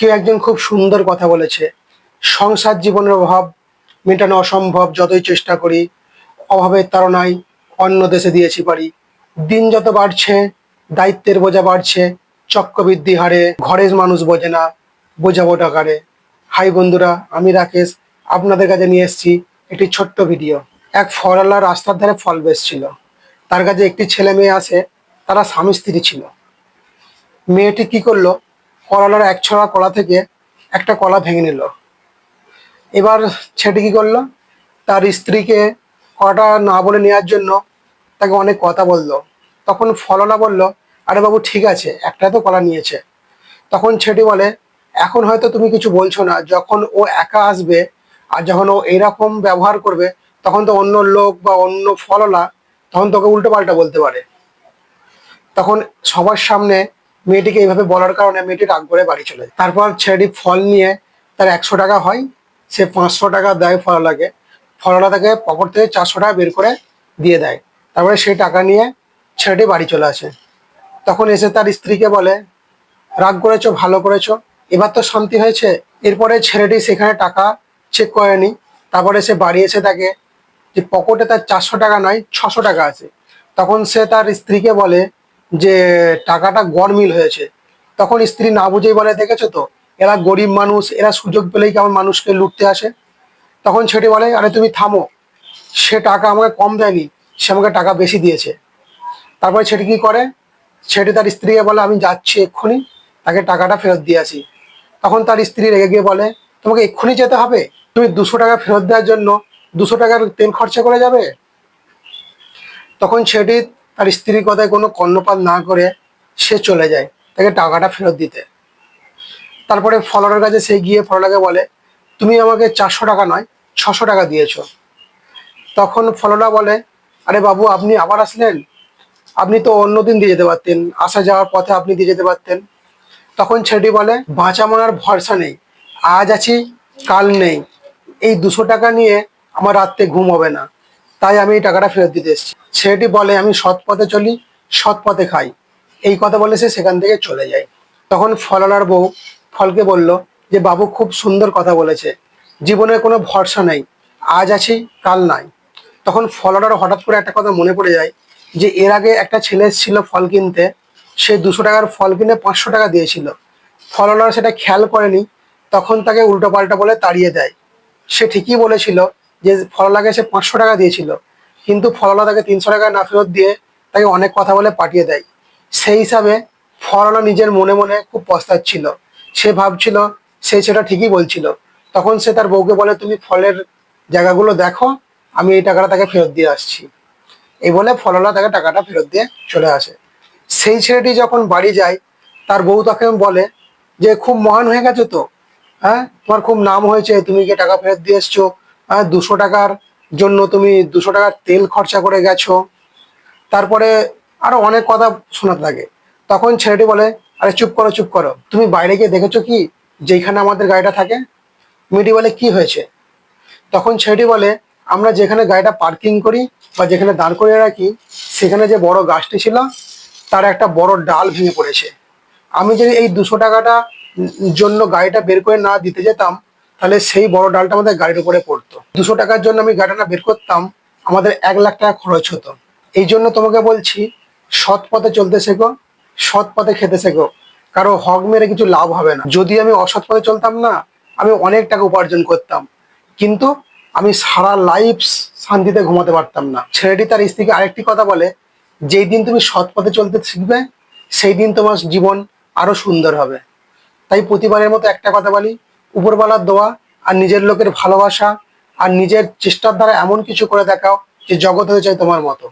কেউ একজন খুব সুন্দর কথা বলেছে, সংসার জীবনের অভাব মেটানো অসম্ভব, যতই চেষ্টা করি অভাবের তাড়নায় অন্য দেশে দিয়েছি পারি। দিন যত বাড়ছে দায়িত্বের বোঝা বাড়ছে, চক্রবৃদ্ধি হারে ঘরের মানুষ বোঝে না, বোঝাবো টাকারে। হাই বন্ধুরা, আমি রাকেশ আপনাদের কাছে নিয়ে এসেছি একটি ছোট্ট ভিডিও। এক ফলওয়ালা রাস্তার ধারে ফল বেচছিল। তার কাছে একটি ছেলে মেয়ে আসে, তারা স্বামী স্ত্রী ছিল। মেয়েটি কি করলো, কলার এক ছড়া কলা থেকে একটা কলা ভেঙে নিল। এবার ছেলেটি কি করলো, তার স্ত্রীকে কলাটা না বলে নেওয়ার জন্য তাকে অনেক কথা বললো। তখন ফলওয়ালা বলল, আরে বাবু ঠিক আছে, একটা তো কলা নিয়েছে। তখন ছেলেটি বলে, এখন হয়তো তুমি কিছু বলছো না, যখন ও একা আসবে আর যখন ও এরকম ব্যবহার করবে তখন তো অন্য লোক বা অন্য ফলওয়ালা তখন তোকে উল্টো পাল্টা বলতে পারে। তখন সবার সামনে মেয়েটিকে এইভাবে বলার কারণে মেয়েটি রাগ করে বাড়ি চলে যায়। তারপর ছেলেটি ফল নিয়ে, তার 100 টাকা হয়, সে 500 টাকা দেয় ফলওয়ালাকে। ফলওয়ালা তাকে পকেট থেকে 400 টাকা বের করে দিয়ে দেয়। তারপরে সেই টাকা নিয়ে ছেলেটি বাড়ি চলে আসে। তখন এসে তার স্ত্রীকে বলে, রাগ করেছো, ভালো করেছো, এবার তো শান্তি হয়েছে। এরপরে ছেলেটি সেখানে টাকা চেক করেনি। তারপরে সে বাড়ি এসে তাকে যে পকেটে তার 400 টাকা নয় 600 টাকা আছে। তখন সে তার স্ত্রীকে বলে যে টাকাটা গড়মিল হয়েছে। তখন স্ত্রী না বুঝেই বলে, দেখেছো তো, এরা গরিব মানুষ, এরা সুযোগ পেলেই কেমন মানুষকে লুটতে আসে। তখন ছেলেটি বলে, আরে তুমি থামো, সে টাকা আমাকে কম দেয়নি, সে আমাকে টাকা বেশি দিয়েছে। তারপরে ছেলেটি কি করে, ছেলেটি তার স্ত্রীকে বলে, আমি যাচ্ছি এক্ষুনি তাকে টাকাটা ফেরত দিয়ে আসি। তখন তার স্ত্রী রেগে গিয়ে বলে, তোমাকে এক্ষুনি যেতে হবে? তুমি 200 টাকা ফেরত দেওয়ার জন্য 200 টাকার তেল খরচা করে যাবে? তখন ছেলেটি তার স্ত্রীর কথায় কোনো কর্ণপাত না করে সে চলে যায় তাকে টাকাটা ফেরত দিতে। তারপরে ফলওয়ালার কাছে সে গিয়ে ফলওয়ালাকে বলে, তুমি আমাকে 400 টাকা নয় 600 টাকা দিয়েছো। তখন ফলওয়ালা বলে, আরে বাবু আপনি আবার আসলেন, আপনি তো অন্যদিন দিয়ে যেতে পারতেন, আসা যাওয়ার পথে আপনি দিয়ে যেতে পারতেন। তখন ছেলেটি বলে, বাঁচা মরার ভরসা নেই, আজ আছি কাল নেই, এই 200 টাকা নিয়ে আমার রাত্রে ঘুম হবে না, তাই আমি এই টাকাটা ফেরত দিতে এসেছি। ছেলেটি বলে, আমি সৎ পথে চলি, সৎ পথে খাই। এই কথা বলে সে সেখান থেকে চলে যায়। তখন ফলওয়ালার বউ ফলকে বলল যে, বাবু খুব সুন্দর কথা বলেছে, জীবনের কোনো ভরসা নেই, আজ আছি কাল নাই। তখন ফলওয়ালার হঠাৎ করে একটা কথা মনে পড়ে যায় যে এর আগে একটা ছেলে ছিল ফল কিনতে, সে 200 টাকার ফল কিনে 500 টাকা দিয়েছিল। ফলওয়ালা সেটা খেয়াল করেনি, তখন তাকে উল্টো পাল্টা বলে তাড়িয়ে দেয়। সে ঠিকই বলেছিল যে ফলওয়ালাকে সে 500 টাকা দিয়েছিল, কিন্তু ফলওয়ালা তাকে 300 টাকা না ফেরত দিয়ে তাকে অনেক কথা বলে পাঠিয়ে দেয়। সেই হিসাবে ফলওয়ালা নিজের মনে মনে খুব পস্তাচ্ছিল। সে ভাবছিল সেটা ঠিকই বলছিল। তখন সে তার বউকে বলে, তুমি ফলের জায়গাগুলো দেখো, আমি এই টাকাটা তাকে ফেরত দিয়ে আসছি। এই বলে ফলওয়ালা তাকে টাকাটা ফেরত দিয়ে চলে আসে। সেই ছেলেটি যখন বাড়ি যায়, তার বউ তাকে বলে যে, খুব মহান হয়ে গেছো তো, হ্যাঁ তোমার খুব নাম হয়েছে, তুমি কি টাকা ফেরত দিয়ে এসছো, হ্যাঁ 200 টাকার জন্য তুমি 200 টাকার তেল খরচা করে গেছো। তারপরে আরো অনেক কথা শোনাতে থাকে। তখন ছেলেটি বলে, আরে চুপ করো চুপ করো, তুমি বাইরে গিয়ে দেখেছো কি যেখানে আমাদের গাড়িটা থাকে? মেয়েটি বলে, কি হয়েছে? তখন ছেলেটি বলে, আমরা যেখানে গাড়িটা পার্কিং করি বা যেখানে দাঁড় করিয়ে রাখি, সেখানে যে বড় গাছটি ছিল তার একটা বড় ডাল ভেঙে পড়েছে। আমি যদি এই 200 টাকাটা জন্য গাড়িটা বের করে না দিতে যেতাম, তাহলে সেই বড় ডালটা আমাদের গাড়ির উপরে পড়তো। 200 টাকার জন্য আমি গাড়িটা বের করতাম, আমাদের 1 লাখ টাকা খরচ হতো। এই জন্য তোমাকে বলছি, সৎ পথে চলতে শেখো, সৎ পথে খেতে শেখো, কারো হক মেরে কিছু লাভ হবে না। যদি আমি অসৎ পথে চলতাম না, আমি অনেক টাকা উপার্জন করতাম, কিন্তু আমি সারা লাইফ শান্তিতে ঘুমাতে পারতাম না। ছেলেটি তার স্ত্রীকে আরেকটি কথা বলে, যেই দিন তুমি সৎ পথে চলতে শিখবে সেই দিন তোমার জীবন আরো সুন্দর হবে। তাই প্রতিবারের মতো একটা কথা বলি, উপরওয়ালার দোয়া আর নিজের লোকের ভালোবাসা আর নিজের চেষ্টার দ্বারা এমন কিছু করে দেখাও যে জগৎ হয়ে যায় তোমার মতো।